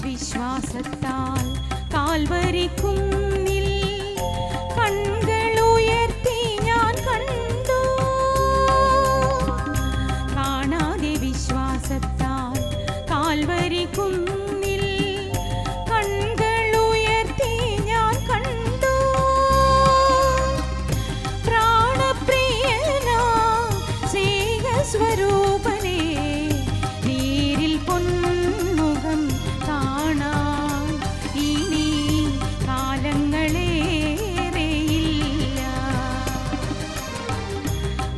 വിശ്വാസത്താൽ കാൽവരിക്കുന്നിൽ കണ്ണുകളുയർത്തി ഞാൻ കണ്ടു. കാണാതെ വിശ്വാസത്താൽ കാൽവരിക്കുന്നിൽ കണ്ണുകളുയർത്തി ഞാൻ കണ്ടു. പ്രാണപ്രിയനാ സ്നേഹസ്വരൂപനേ, നേരിൽ പൊന്മുഖം കാണാൻ ഇനി കാലങ്ങളേറെയില്ല.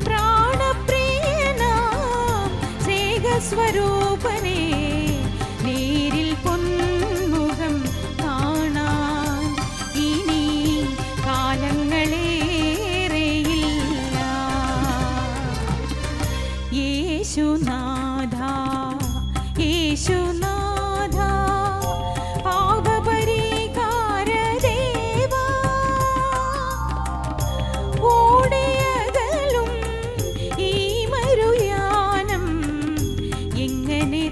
പ്രാണപ്രിയനാ സ്നേഹസ്വരൂപനേ, നേരിൽ പൊന്മുഖം കാണാൻ ഇനി കാലങ്ങളേറെയില്ല. യേശുനാഥാ യേശുനാഥാ പാപപരിഹാരദേവാ, ഓടിയകലും ഈ മരുയാനം എങ്ങനെ